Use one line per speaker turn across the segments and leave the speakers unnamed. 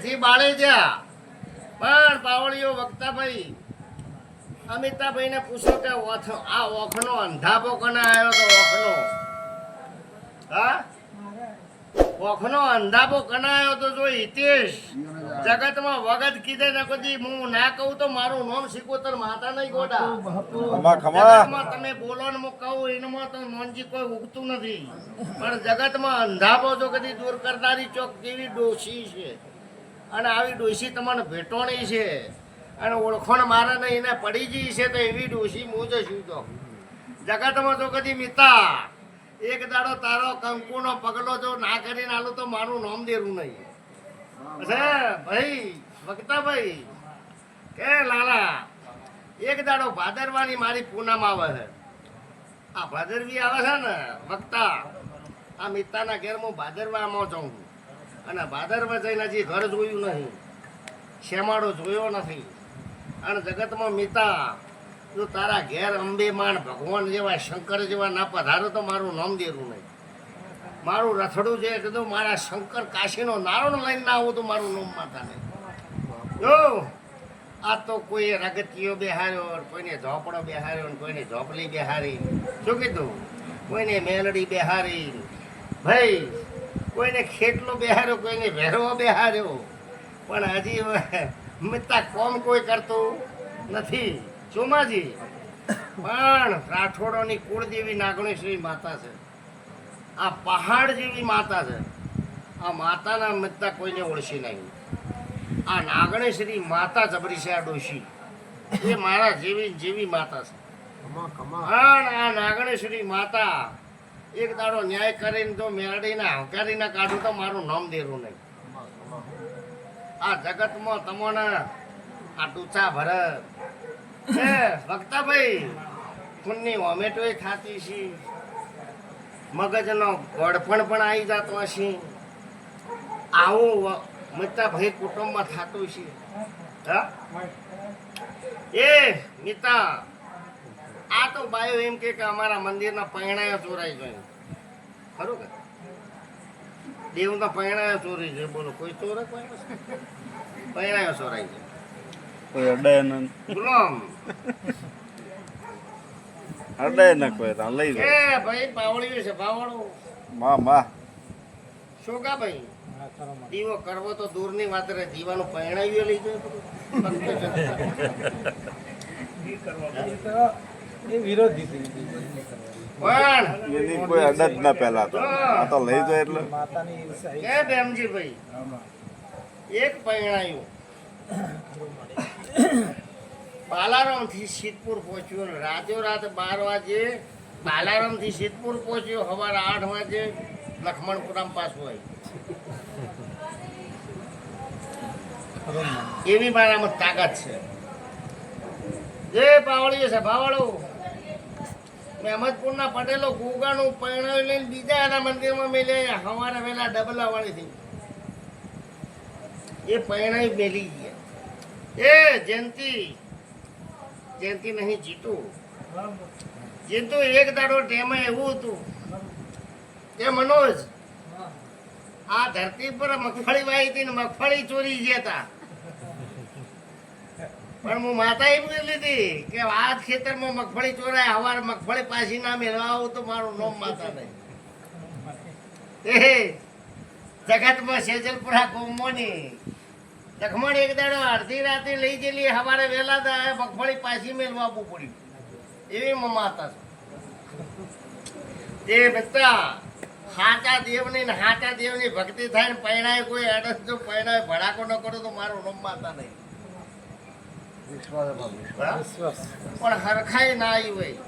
જી બાળે જ્યાં પણ પાવળીઓ વક્તાભાઈ અમિતાભાઈ ને પૂછો કે આ ઓખનો અંધાપો કોને આવ્યો તો ઓખનો હા ઓખનો અંધાપો કને આવ્યો તો જો હિતેશ જગતમાં વગત કીધે ને કદી હું ના કહું તો મારું નામ સિકોતર માતા નહીં ગોડા જગતમાં તમે બોલો ને હું કહું એનામાં તો નોંજી કોઈ ઉગતું નથી પણ જગતમાં અંધાપો જો કદી દૂર કરનારી ચોક કેવી ડોશી છે અને આવી ડોશી તમને ભેટોણી છે અને ઓળખણ મારે ને એને પડી ગઈ છે તો એવી ડોશી હું જ છું તો જગતમાં તો કદી મિતા એક દાડો તારો કંકુનો પગલો જો ના કરીને આલું તો મારું નામ દેરું નહીં ભાઈ વક્તાભાઈ કે લાલા એક દાડો ભાદરવાની મારી પૂનમ આવે છે આ ભાદરવી આવે છે ને વક્તા આ મિતાના ઘેર હું ભાદરવામાં જાઉં છું અને ભાદરમાં જઈને હજી ઘર જોયું નહીં શેમાડો જોયો નથી અને જગતમાં મિતા જો તારા ઘેર અંબે માણ ભગવાન જેવા શંકર જેવા ના પધારો તો મારું નામ દેરું નહીં મારું રથડું છે કીધું મારા શંકર કાશીનો નારોણ લઈને ના આવું તો મારું નામ માતા નહીં જો આ તો કોઈ રગતીઓ બેહાર્યો કોઈને ઝોપડો બેહાર્યો કોઈને ઝોપલી બેહારી શું કીધું કોઈને મેલડી બેહારી ભાઈ કોઈને ખેટલો બેહાર્યો કોઈને ભેરવો બેહાર્યો પણ હજી મિત્તા કોમ કોઈ કરતું નથી ચોમાજી પણ રાઠોડોની કુળદેવી નાગણેશ્વરી માતા છે આ પહાડ જેવી માતા છે આ માતાના મિત્તા કોઈને ઓળખી નહીં આ નાગણેશ્વરી માતા જબરી છે આ ડોશી એ મારા જેવી માતા છે પણ આ નાગણેશ્વરી માતા એક દાડો ન્યાય કરીને તો મેરડીને હંકારીને કાઢું તો મારું નામ દેરું નહીં આ જગતમાં તમને આ ટૂચા ભરત વક્તાભાઈ ખૂનની વોમેટોય થતી છે મગજનો ગળપણ પણ આવી જતો હશે આવું મિતાભાઈ કુટુંબમાં થતું છે હા એ મિતા આ તો બાયો એમ કે અમારા મંદિરના પૈણાયો ચોરાઈ જાય ખરું કે દેવના પૈણાયો ચોરી જાય બોલો કોઈ ચોરે પૈણાયો ચોરાઈ જાય
કોઈ અડાય ન
ગુલામ
અડાય ન કોઈ તા લઈ
એ ભાઈ પાવળિયું છે પાવળું
માં
શું કા ભાઈ દીવો કરવો તો દૂરની વાત રે દીવાનું પૈણાયું લઈ જાય
એ વિરોધી
પણ
એની કોઈ અડદ ના પહેલા તો આ તો લઈ જાય એટલે
માતાની ઈર્ષા
કે બેમજી ભાઈ એક પૈણાયું બાલારામ થી સિદ્ધપુર પહોંચ્યો ને રાતો રાત 12 વાગે બાલારામ થી સિદ્ધપુર પહોંચ્યો સવારે 8 વાગે લખમણપુરામ પાછું આવ્યું એવી મારામાં તાકાત છે જે પાવળી છે ભાવળો મહેમદપુરના પટેલો ગોગાનું પૈણાયું લઈને બીજા એના મંદિરમાં મેલે સવારે વહેલા ડબલા વાળી થઈ એ પૈણાઈ મેલી ગયા એ જયંતિ નહીં જીતુ એક દાડો ટેમાં એવું હતું કે મનોજ આ ધરતી પર મગફળી વાવી હતી ને મગફળી ચોરી ગયા હતા પણ હું માતા એમ લીધી કે આ ખેતરમાં મગફળી ચોરાય હવારે મગફળી પાછી ના મેળવા આવું તો મારું નામ માતા નહીં એ જગતમાં સેજલપુરા કોમોની લખમણ એક દાડો અડધી રાતે લઈ ગયેલી સવારે વહેલા થાય મગફળી પાછી મેળવા આવવું પડ્યું એવી માતા છે એ બધા હાચા દેવની ને હાચા દેવની ભક્તિ થાય ને પૈણાય કોઈ અડસ જો પૈણાય ભડાકો ન કરો તો મારું નામ માતા નહીં પણ હરખાઈ ના આવી હોય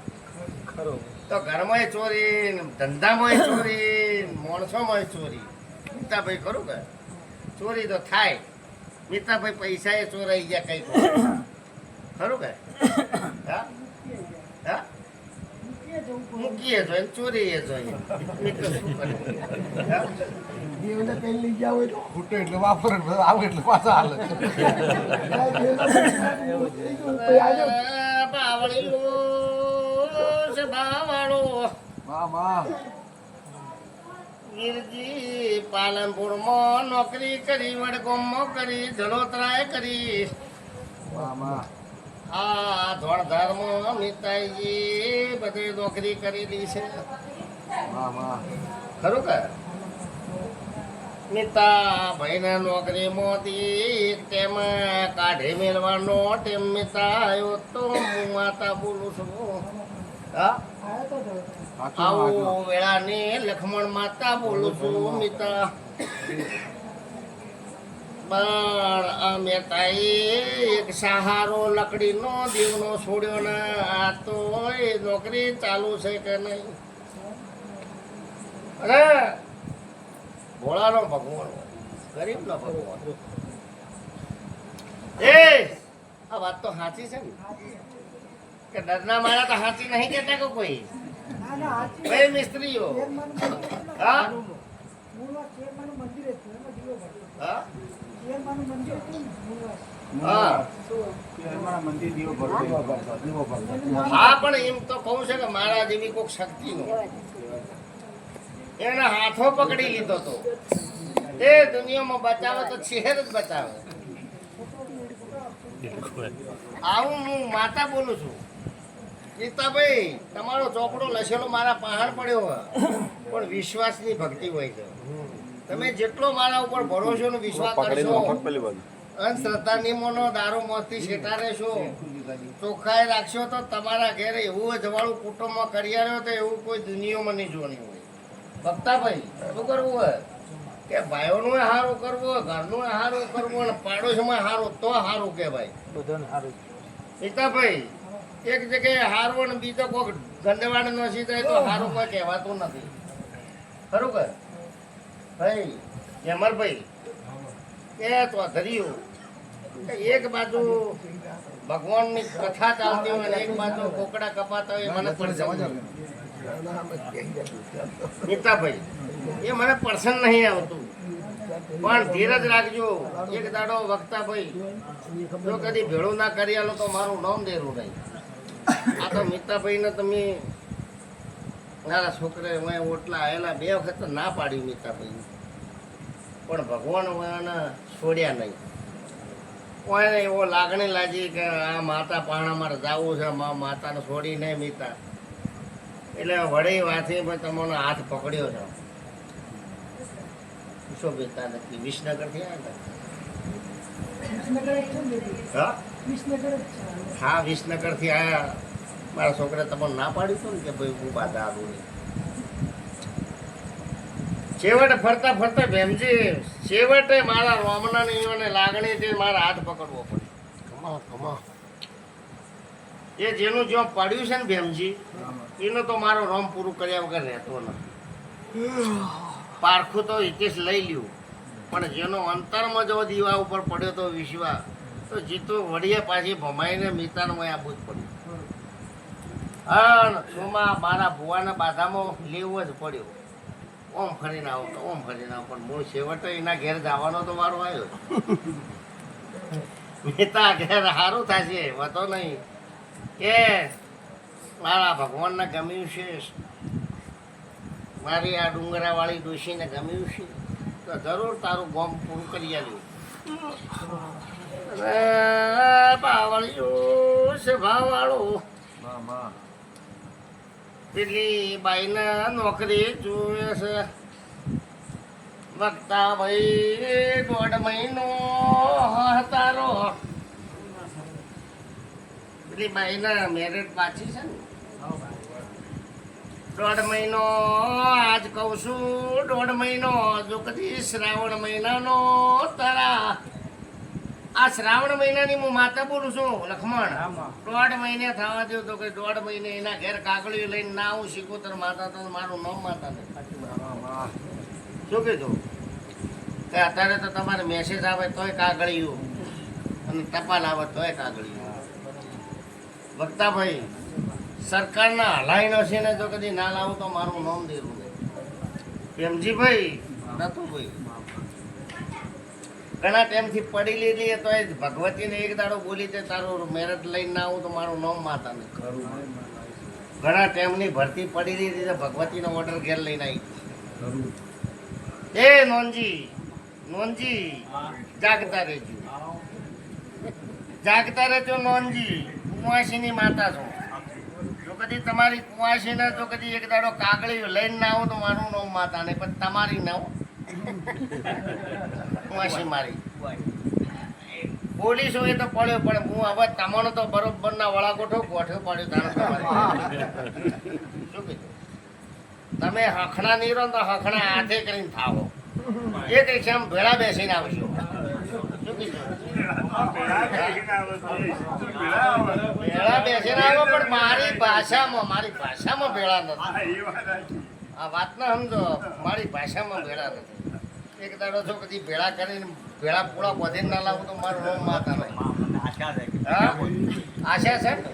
તો ઘરમાં ચોરી ધંધામાં ચોરી માણસોમાં ચોરી મિતાભાઈ ખરું કે ચોરી તો થાય મિતાભાઈ પૈસા એ ચોરાઈ ગયા કઈ ખરું કે હા હા મૂકીએ જોઈએ ચોરી એ જોઈએ મિત્ર શું કરે
દેવને કઈ લઈ જાવ એટલે ખૂટે એટલે વાપરે આવે એટલે પાછા હાલે
બાવળીઓ છે બાવળો
માં
ગીરજી પાલનપુરમાં નોકરી કરી, વડગામમાં કરી, જલોત્રાએ કરી, આ ધોળધારમાં મિતાઈજી બધે નોકરી કરેલી છે. ખરું કે મિતા ભાઈને નોકરીમાંથી તેમાં કાઢી મેળવાનો ટેમ મિતા આવ્યો તો હું માતા બોલું છું. હા આવું વેળાની લક્ષ્મણ માતા બોલું છું મિતા. પણ આ મેતાએ એક સહારો લકડીનો દીવનો છોડ્યો ને આ તો એ નોકરી ચાલુ છે કે નહીં. અરે ભોળાનો ભગવાન, ગરીબનો ભગવાન. એ આ વાત તો સાચી છે ને કે ડરના મારા તો સાચી નહીં કહેતા કે કોઈ ભાઈ મિસ્ત્રીઓ. હા હા હા પણ એમ તો કહું છે કે મારા જેવી કોઈક શક્તિ નો એના હાથો પકડી લીધો તો એ દુનિયામાં બચાવે તો શહેર જ બચાવે. આવું હું માતા બોલું છું. ગીતાભાઈ તમારો ચોપડો લસેલો મારા પહાડ પડ્યો હોય પણ વિશ્વાસની ભક્તિ હોય છે. તમે જેટલો મારા ઉપર ભરોસો નો વિશ્વાસ કરશો, અંધશ્રદ્ધા નિયમોનો દારૂ મોતથી છેટા રહેશો, ચોખ્ખાઈ રાખશો તો તમારા ઘેરે એવું જવાળું કુટુંબમાં કરિયારો તો એવું કોઈ દુનિયામાં નહીં જોવાની હોય. ભક્તાભાઈ શું કરવું હોય કે ભાઈઓનું હારું કરવું હોય, ઘરનું હારું કરવું અને પાડોશમાં હારું તો હારું કહેવાય. પિતાભાઈ એક જગ્યાએ હારું અને બીજો કોઈ ગંદવાડ ન સીધાય તો હારું કોઈ કહેવાતું નથી. ખરું કે ભાઈ હેમરભાઈ એ તો ધર્યું એક બાજુ ભગવાનની કથા ચાલતી હોય ને એક બાજુ કોકડા કપાતા હોય મને નીતાભાઈ એ મને પસંદ નહીં આવતું. પણ ધીરજ રાખજો. એક દાડો વક્તાભાઈ જો કદી ભેળું ના કરી આલો તો મારું નામ દેરું નહીં. આ તો મિતાભાઈને તમે મારા છોકરે ઓટલા આવેલા 2 વખત ના પાડ્યું મિતાભાઈ, પણ ભગવાન એને છોડ્યા નહીં. કોઈને એવો લાગણી લાગી કે આ માતા પાણા મારે જવું છે, માતાને છોડી નહીં મિતા. એટલે વળી વાથી તમને હાથ પકડ્યો છે. શું બેતા નથી વિસનગરથી આવ્યા? હા વિસનગરથી આવ્યા. મારા છોકરા તમને ના પાડ્યું હતું ને કે ભાઈ હું બાધા આવું નહીં. છેવટે ફરતા ફરતા ભેમજી છેવટે મારા રોમનાની લાગણીથી મારા હાથ પકડવો પડે. એ જેનું જો પડ્યું છે ને ભેમજી એનું તો મારો રોમ પૂરું કર્યા વગર રહેતો નથી. પારખું તો હિતેશ લઈ લ્યું પણ જેનો અંતરમાં જો દીવા ઉપર પડ્યો તો વિશ્વા તો જીતો વડીએ પાછી ભમાઈને મિતાનમાં આપવું જ પડ્યું. હા સોમાં મારા ભુવાના બાધામાં લેવું જ પડ્યું. ઓમ ફરીને આવો તો ઓમ ફરીને આવો પણ હું છેવટે એના ઘેર જવાનો તો મારો આવ્યો. મિતા ઘેર સારું થશે વાતો નહીં કે મારા ભગવાનને ગમ્યું છે, મારી આ ડુંગરાવાળી ડોશીને ગમ્યું છે તો જરૂર તારું ગોમ પૂરું કરી આવ્યું. બાવળિયું છે ભાવવાળું પેલી બાઈને નોકરી જોવે છે. વક્તા ભાઈ 1.5 મહિનો તારો પેલી બાઈના મેરેજ પાછી છે ને 1.5 મહિનો આજ કહું છું 1.5 મહિનો જો કદી શ્રાવણ મહિનાનો તારા આ શ્રાવણ મહિનાની હું માતા બોલું છું લક્ષ્મણ. 1.5 મહિને થવા દઉં તો કે 1.5 મહિને એના ઘેર કાગળીઓ લઈને ના આવું શીખોતર માતા તો મારું નામ માતા નહીં. શું કીધું કે અત્યારે તો તમારે મેસેજ આવે તોય કાગળિયું અને ટપાલ આવે તોય કાગળિયું. વક્તાભાઈ સરકારના હલાઈનો છે ને જો કદી ના લાવું તો મારું નામ દેવું નહીં. પ્રેમજીભાઈ નતુભાઈ ઘણા ટાઈમથી પડી લીધી તો એ ભગવતીને એક દાડો બોલી છે તારું મેરેજ લઈને ના આવું તો મારું નામ માતા નહીં. ઘણા ટાઈમની ભરતી પડી લીધી તો ભગવતીનો ઓર્ડર ઘેર લઈને આવી. એ નોનજી જાગતા રહેજો નોનજી. કુંવાસીની માતા છો. જો કદી તમારી કુંવાસીને જો કદી એક દાડો કાગળી લઈને ના આવો તો મારું નામ માતા નહીં, પણ તમારી ના હો. કુંવાસી મારી પોલીસ હોય તો પડ્યો, પણ હું હવે તમને તો બરોબર ના વળાકોઠો ગોઠ્યો પડ્યો તારે તમારે. શું કીધું? તમે હખણા નહીં રહો તો હખણા હાથે કરીને થાવો. એક રિક્ષામાં ભેળા બેસીને આવશો. શું કીધું? ભેળા બેસીને આવો, પણ મારી ભાષામાં ભેળા નથી. આ વાત ના સમજો, મારી ભાષામાં ભેળા નથી. એક દાડો જો કદી ભેળા કરીને ભેળા પૂળા બધીને ના લાવું તો મારું નામ માતા નહીં. હા આશા છે ને?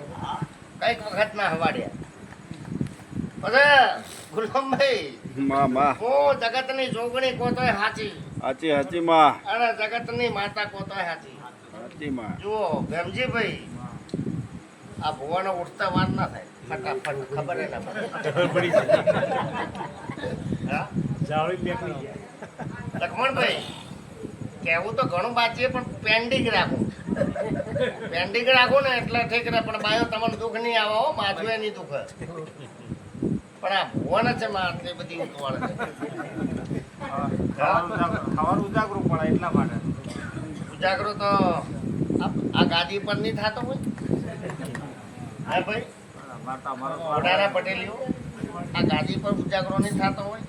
કઈક વખત ના હવાડ્યા. પછી ગુલામભાઈ, હું જગતની જોગણી કોતોય હાચી
હાચી માં
અને જગતની માતા કોતોય હાચી.
હાચી માં.
જુઓ ભેમજીભાઈ, આ ભુવાનો ઉઠતા વાર ના થાય, ફટાફટ ખબર ના પડે. હા? લક્ષ્મણભાઈ, કહેવું તો ઘણું બાકી પણ પેન્ડિંગ રાખું ને એટલે ઠીક રહે. પણ બાયો તમને દુઃખ નહીં આવે હો, માથું નહીં દુઃખ. પણ આ ભુવન છે માં આટલી બધી ઉતવાળ છે. ઉજાગરો તો આ ગાદી પર નહીં થતો હોય. હા ભાઈ, મોટાના પટેલીઓ આ ગાદી પર ઉજાગરો નહીં થતો હોય.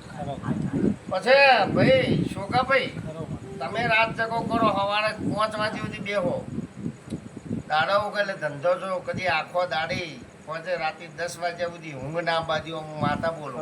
પછી ભાઈ શોકાભાઈ, તમે રાત જગો કરો, સવારે 5 વાગે સુધી બેહો, દાડો ઉગેલે ધંધો જો કદી આખો દાડી પહોંચે રાતે 10 વાગ્યા સુધી ઊંઘ ના બાજુ હું માતા બોલું.